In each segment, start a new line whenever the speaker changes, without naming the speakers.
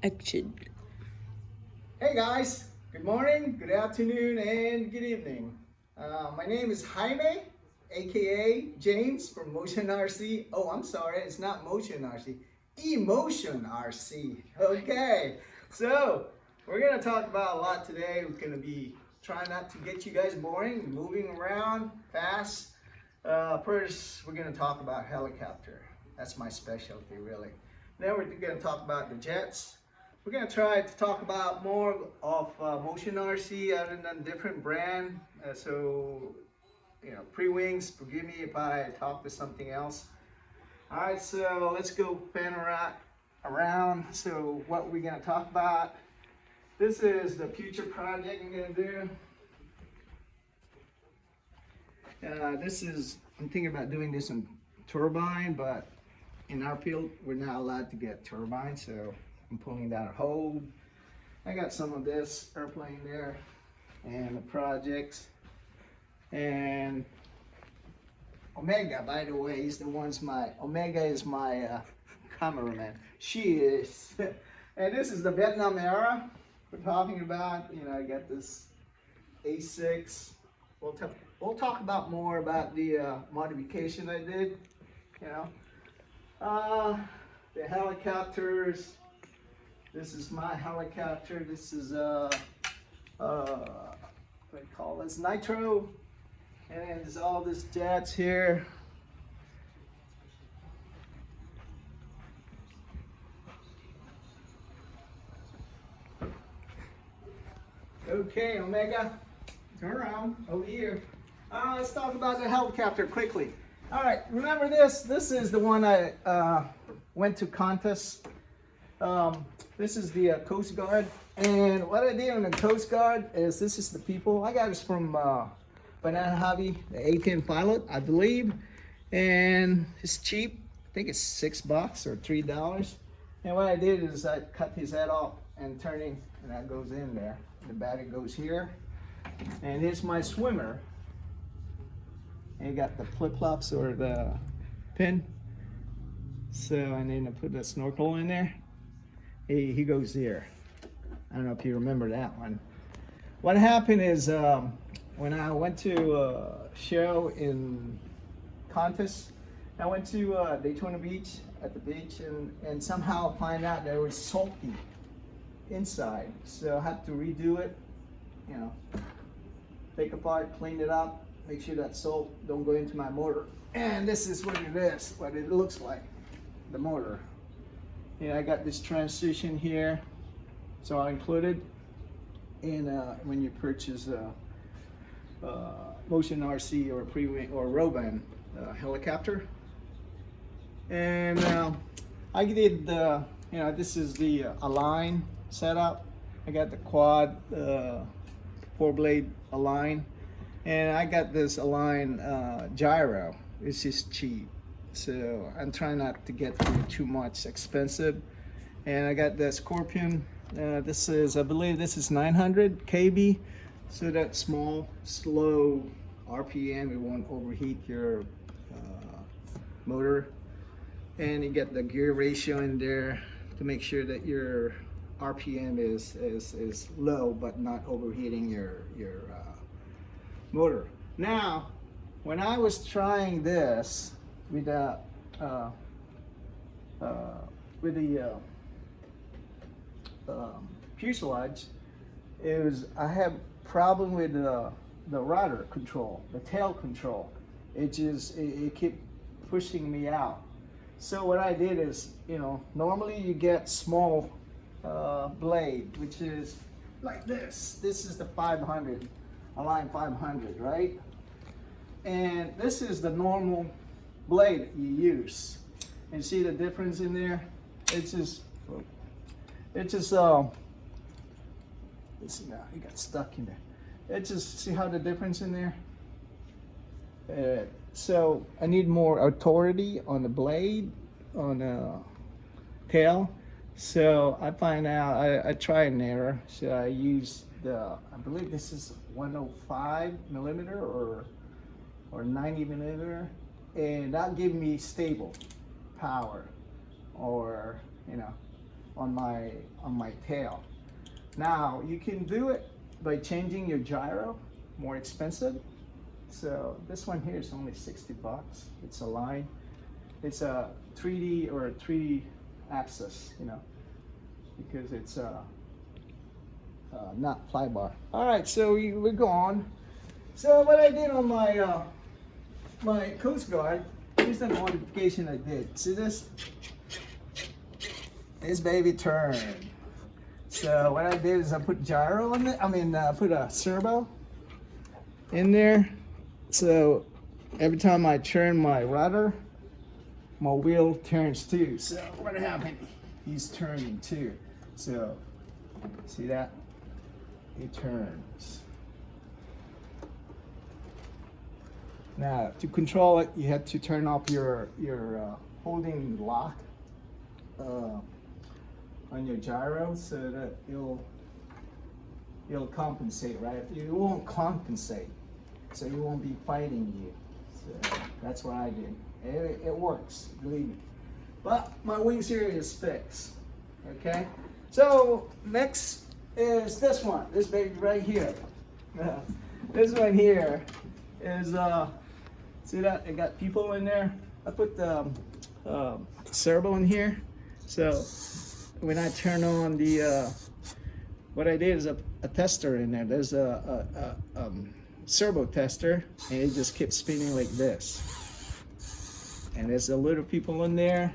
Action.
Hey guys, good morning, good afternoon, and good evening. My name is Jaime, aka James from Motion RC. Oh, I'm sorry, it's not Motion RC, Emotion RC. Okay, so we're gonna talk about a lot today. We're gonna be trying not to get you guys boring, moving around fast. First, we're gonna talk about helicopter. That's my specialty, really. Then we're gonna talk about the jets. We're going to try to talk about more of Motion RC other than different brand. Pre-wings, forgive me if I talk to something else. All right, so let's go fan around. So what we're going to talk about, this is the future project I'm going to do. I'm thinking about doing this in turbine, but in our field, we're not allowed to get turbine, so I'm pulling down a hold. I got some of this airplane there and the projects. And Omega, by the way, Omega is my cameraman. She is. And this is the Vietnam era we're talking about. You know, I got this A6. We'll talk about more about the modification I did, you know. The helicopters. This is my helicopter. This is what do you call this? Nitro. And there's all these jets here. Okay, Omega, turn around over here. Let's talk about the helicopter quickly. All right, remember this? This is the one I went to contest. This is the Coast Guard, and what I did on the Coast Guard is this is the people. I got this from Banana Hobby, the A10 Pilot, I believe, and it's cheap. I think it's $6 or $3. And what I did is I cut his head off and turning, and that goes in there. The battery goes here, and here's my swimmer. And you got the flip-flops or the pin. So, and then I put the snorkel in there. He goes there. I don't know if you remember that one. What happened is when I went to a show in contest, I went to Daytona Beach at the beach and somehow find out there was salty inside. So I had to redo it, you know, take apart, clean it up, make sure that salt don't go into my motor. And this is what it is, what it looks like, the motor. I got this transition here, so I included in when you purchase a Motion RC or pre-wing or Roban helicopter. And I did this is the align setup. I got the quad 4-blade align, and I got this align gyro. It's just cheap. So I'm trying not to get too much expensive. And I got the Scorpion. This is, I believe this is 900 kb. So that small, slow RPM, it won't overheat your motor. And you get the gear ratio in there to make sure that your RPM is low but not overheating your motor. Now, when I was trying this, with the fuselage, I have problem with the rudder control, the tail control. It kept pushing me out. So what I did is, normally you get small blade, which is like this. This is the 500, Align 500, right? And this is the normal blade you use, and see the difference in there. It's just let's see, now it got stuck in there. See how the difference in there. So I need more authority on the blade, on the tail. So I find out I try and error. So I use I believe this is 105 millimeter or 90 millimeter. And that give me stable power, or on my tail. Now you can do it by changing your gyro, more expensive. So this one here is only 60 bucks. It's a line. It's a 3D or a 3 axis, you know, because it's not fly bar. All right, so we're gone. So what I did on my my Coast Guard, here's the modification I did. See this? This baby turned. So what I did is I put gyro in it. I mean, put a servo in there. So every time I turn my rudder, my wheel turns too. So what happened? He's turning too. So see that? It turns. Now to control it, you have to turn off your holding lock on your gyro so that it'll compensate, right? It won't compensate, so you won't be fighting you. So that's what I did. It works, believe me. But my wings here is fixed. Okay. So next is this one. This baby right here. This one here is see that? I got people in there. I put the servo in here. So when I turn on the what I did is a tester in there. There's a servo tester, and it just keeps spinning like this. And there's a little people in there,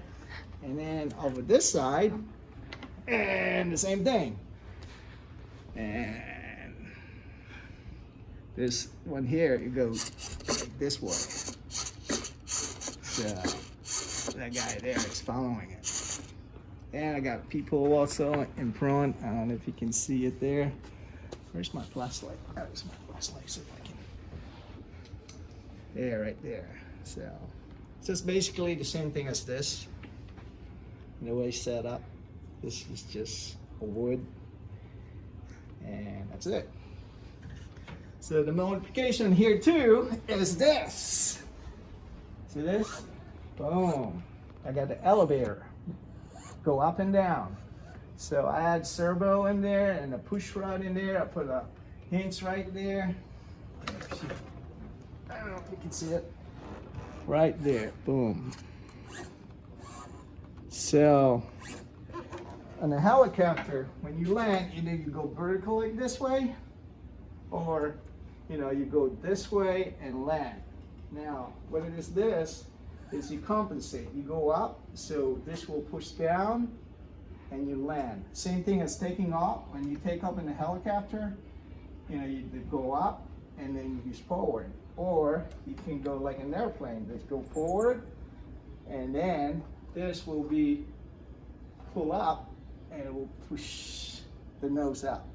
and then over this side, and the same thing. And this one here, it goes like this way. So that guy there is following it. And I got people also in front. I don't know if you can see it there. Where's my flashlight? There's my flashlight, so if I can. There, right there. So it's just basically the same thing as this. The way it's set up. This is just a wood. And that's it. So the modification here too is this. See this? Boom. I got the elevator. Go up and down. So I had servo in there and a push rod in there. I put a hinge right there. I don't know if you can see it. Right there. Boom. So on a helicopter, when you land, either you go vertical like this way, or you go this way and land. Now, what it is is you compensate. You go up, so this will push down, and you land. Same thing as taking off. When you take off in a helicopter, you go up and then you use forward. Or you can go like an airplane. Just go forward, and then this will be pull up, and it will push the nose up,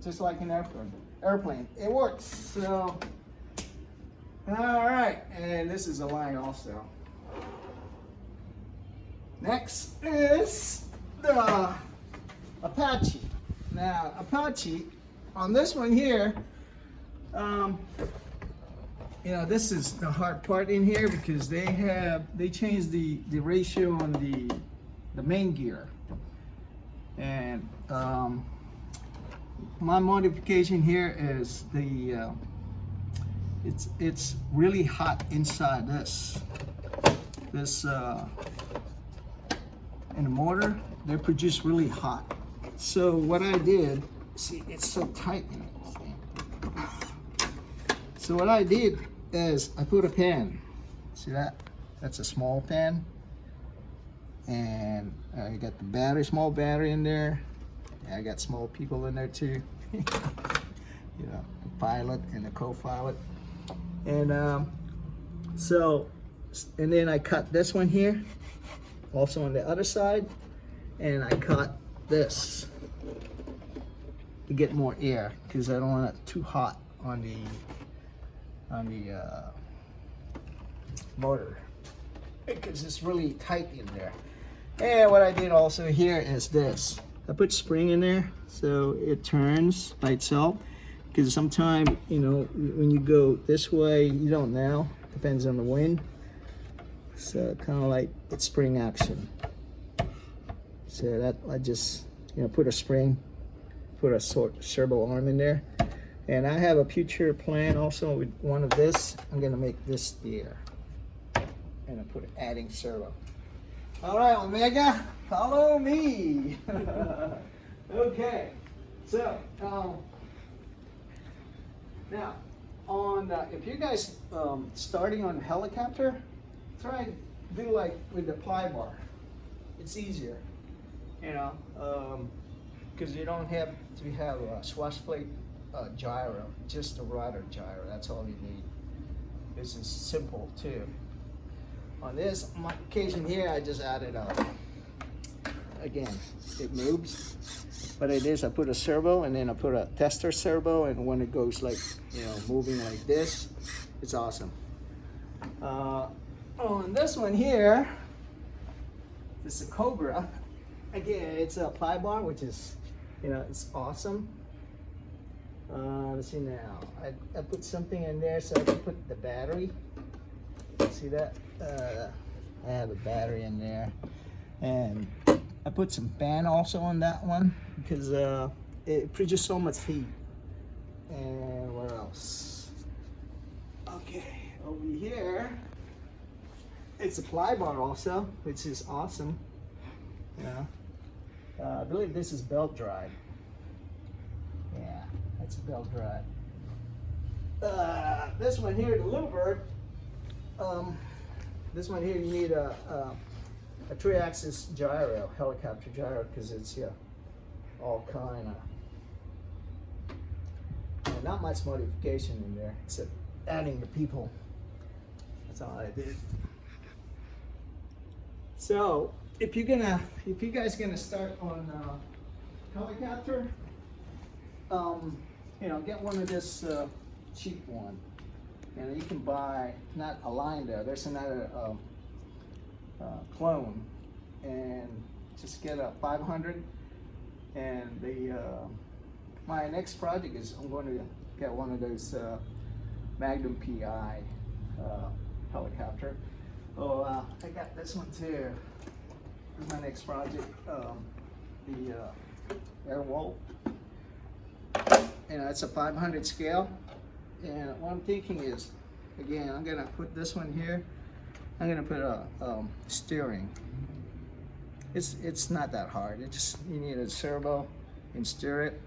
just like an airplane. It works. So, all right, and this is a line also. Next is the Apache. Now, Apache, on this one here, this is the hard part in here because they changed the ratio on the main gear. And my modification here is it's really hot inside this in the motor. They're produced really hot. So what I did, see, it's so tight in it. So what I did is I put a pan. See that? That's a small pan. And I got the battery, small battery in there. And I got small people in there too. The pilot and the co-pilot. And and then I cut this one here, also on the other side, and I cut this to get more air because I don't want it too hot on the motor because it's really tight in there. And what I did also here is this. I put spring in there so it turns by itself because sometimes, when you go this way, you don't know. Depends on the wind. So kind of like it's spring action. So that I just, you know, put a spring, put a servo arm in there. And I have a future plan also with one of this. I'm gonna make this there. And I put adding servo. All right, Omega, follow me. Okay, so now on if you guys starting on helicopter, try and do like with the ply bar. It's easier, you know, because you don't have to have a swash plate gyro, just a rudder gyro. That's all you need. This is simple too. On this occasion here, I just added again, it moves, but it is, I put a servo and then I put a tester servo, and when it goes like, you know, moving like this, it's awesome. On this one here, this is a Cobra. Again, it's a ply bar, which is, you know, it's awesome. Let's see now, I put something in there so I can put the battery. See that? I have a battery in there, and I put some fan also on that one because it produces so much heat. And what else? Okay, over here, it's a ply bar also, which is awesome. You know, I believe this is belt drive. Yeah, that's a belt drive. This one here, the little bird. This one here, you need a 3-axis gyro, helicopter gyro, because it's, yeah, all kind of, not much modification in there, except adding the people. That's all I did. So, if you guys gonna start on helicopter, you know, get one of this cheap one. And you can buy, not a line there's another clone, and just get a 500. And my next project is I'm going to get one of those Magnum PI helicopter. Oh, I got this one too. This is my next project, the Airwolf. And it's a 500 scale. And what I'm thinking is, again, I'm gonna put this one here. I'm gonna put a steering. It's not that hard. It just, you need a servo and steer it.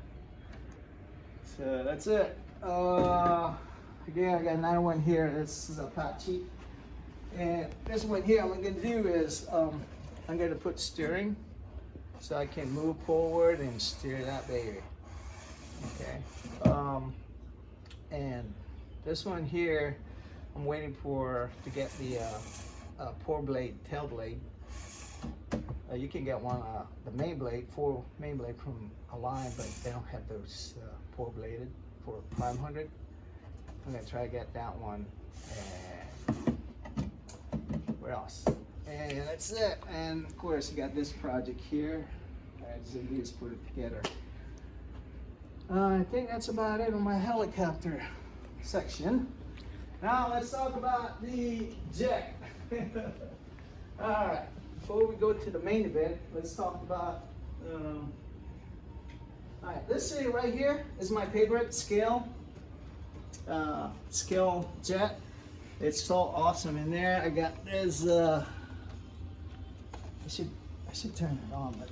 So that's it. Again, I got another one here. This is Apache. And this one here, what I'm gonna do is I'm gonna put steering so I can move forward and steer that baby. Okay. And this one here, I'm waiting to get the four blade tail blade. You can get one, the main blade, four main blade from a line, but they don't have those four bladed for 500. I'm gonna try to get that one. And what else? And that's it. And of course, you got this project here. I just put it together. I think that's about it on my helicopter section. Now let's talk about the jet. All right, before we go to the main event, let's talk about, all right, this thing right here is my favorite scale jet. It's so awesome in there. I got this, I should turn it on, but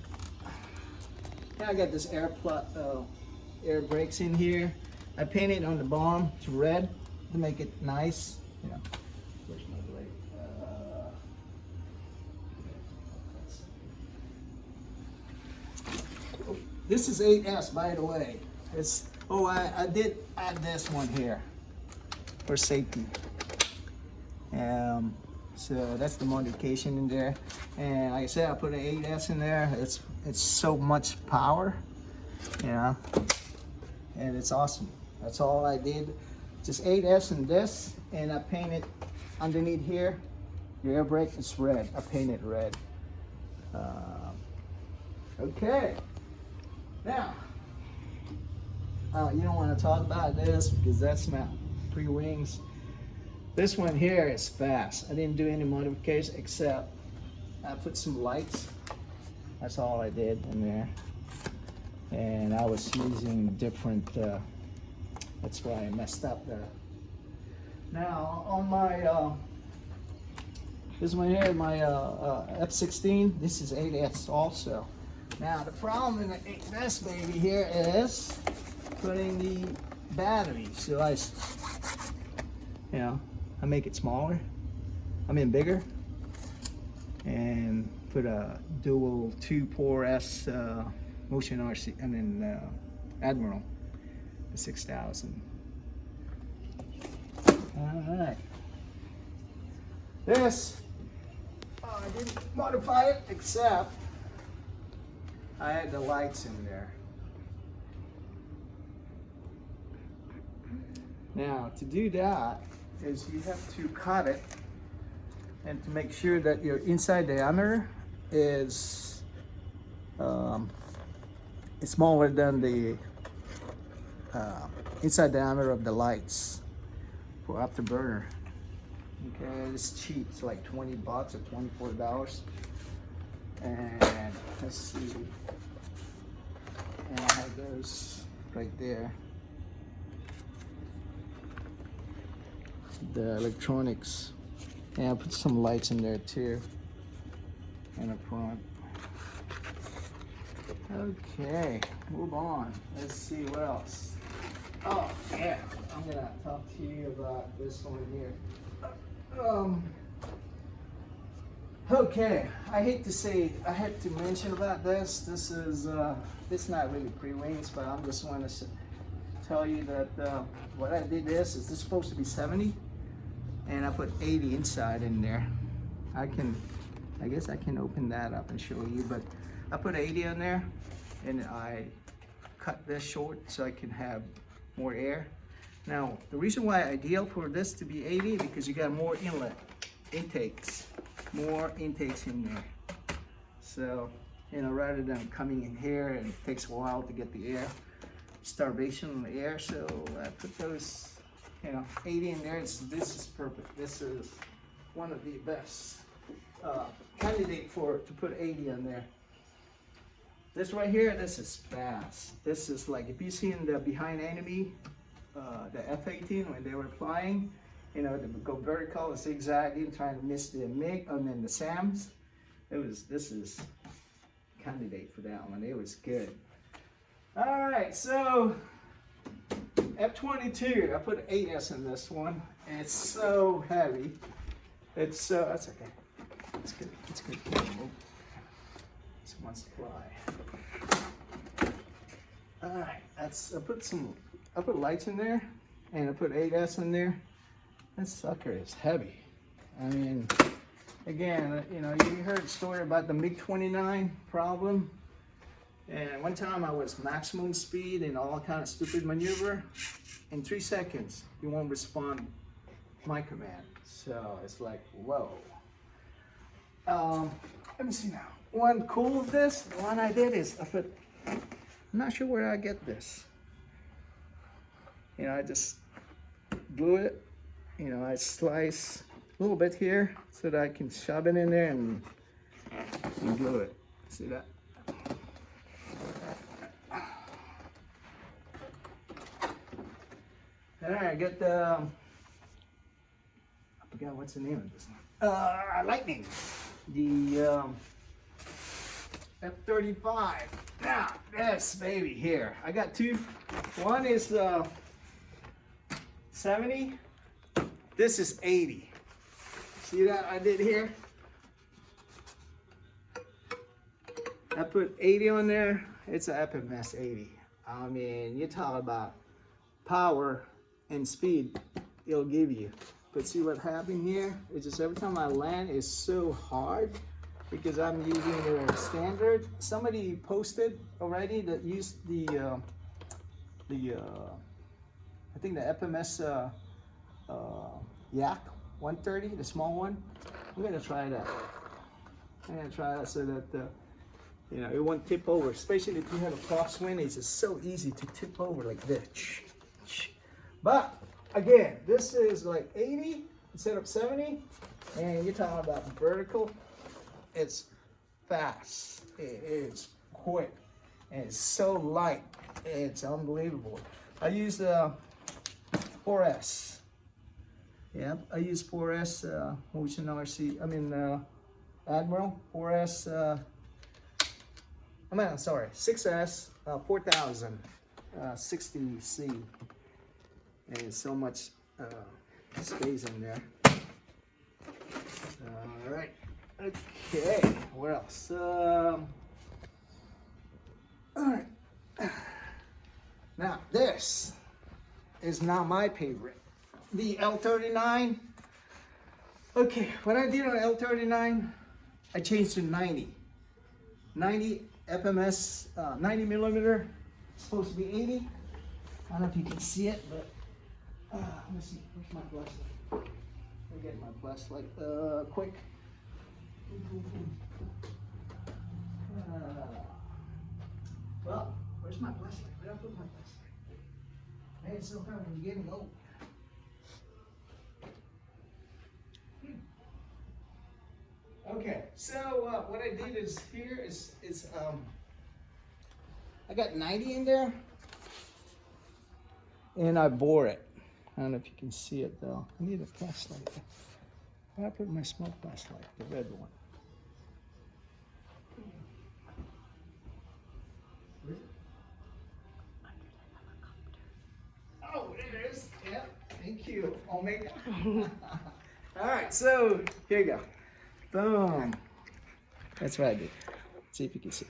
yeah, I got this air brakes in here. I painted on the bottom to red to make it nice. Yeah. Where's my blade? This is 8S, by the way. It's I did add this one here for safety. So that's the modification in there. And like I said, I put an 8S in there. It's so much power, you know, and it's awesome. That's all I did. Just 8S and this, and I painted underneath here. The air brake is red. I painted red. Okay. Now, you don't want to talk about this because that's not pre-wings. This one here is fast. I didn't do any modifications except I put some lights That's all I did in there. And I was using different, that's why I messed up there. Now on my, this one here, my F16, this is 8S also. Now the problem in the 8S baby here is putting the battery. So I make it smaller, bigger, and put a dual 2-pore-S Motion RC, and then Admiral, the 6000. All right. This, I didn't modify it, except I had the lights in there. Now, to do that is you have to cut it, and to make sure that your inside diameter is smaller than the inside diameter of the lights for afterburner. Okay, it's cheap. It's like 20 bucks or $24. And let's see. And I have those right there. The electronics. And I put some lights in there too. In the front. Okay, move on. Let's see what else. Oh yeah, I'm gonna talk to you about this one here. Okay, I hate to say, I had to mention about this. This is it's not really pre-wings, but I'm just want to tell you that what I did is this supposed to be 70, and I put 80 inside in there. I guess I can open that up and show you, but I put 80 in there, and I cut this short so I can have more air. Now, the reason why ideal for this to be 80 because you got more more intakes in there. So, rather than coming in here and it takes a while to get the air, starvation in the air. So I put those, 80 in there. This is perfect. This is one of the best candidate to put 80 in there. This right here, this is fast. This is like, if you see in the Behind Enemy, the F-18 when they were flying, they would go vertical, zigzagging, trying to miss the MiG, and then the SAMs. This is candidate for that one. It was good. All right, so F-22, I put 8S in this one. And it's so heavy. That's okay. It's good. It's good. It's one supply. All right, I put lights in there, and I put 8S in there. That sucker is heavy. Again, you heard a story about the MiG-29 problem. And one time I was maximum speed and all kind of stupid maneuver. In 3 seconds, you won't respond my command. So it's like, whoa. Let me see now. One cool of this, the one I did is I'm not sure where I get this. I just glue it. I slice a little bit here so that I can shove it in there and glue it. See that? All right, I get the, I forgot what's the name of this one. Lightning. The F-35. Now, this baby here. I got two. One is 70. This is 80. See that I did here? I put 80 on there. It's an FMS 80. You talk about power and speed it'll give you. But see what happened here? It's just every time I land, it's so hard because I'm using their standard. Somebody posted already that used the I think the FMS Yak 130, the small one. I'm gonna try that. I'm gonna try that so that it won't tip over. Especially if you have a crosswind, it's just so easy to tip over like this. But again, this is like 80 instead of 70, and you're talking about vertical. It's fast. it is quick and it's so light. It's unbelievable. I use 4S. Yep, I use 4S Motion RC. I mean Admiral 4S. Sorry, 6S 4000 60C. And so much space in there. All right. Okay. What else? All right. Now this is not my favorite. The L39. Okay, what I did on L39, I changed to 90. 90 FMS, 90 millimeter. It's supposed to be 80. I don't know if you can see it, but let me see. Where's my flashlight? Let me get my flashlight quick. Well, where's my flashlight? Where did I put my flashlight? Man, sometimes I'm getting old. Okay, so what I did is here is I got 90 in there, and I bore it. I don't know if you can see it though. I need a flashlight. Where did I put my small flashlight? The red one. Where is it? Oh, it is. Yeah. Thank you, Omega. All right, so here you go. Boom. That's what I did. See if you can see.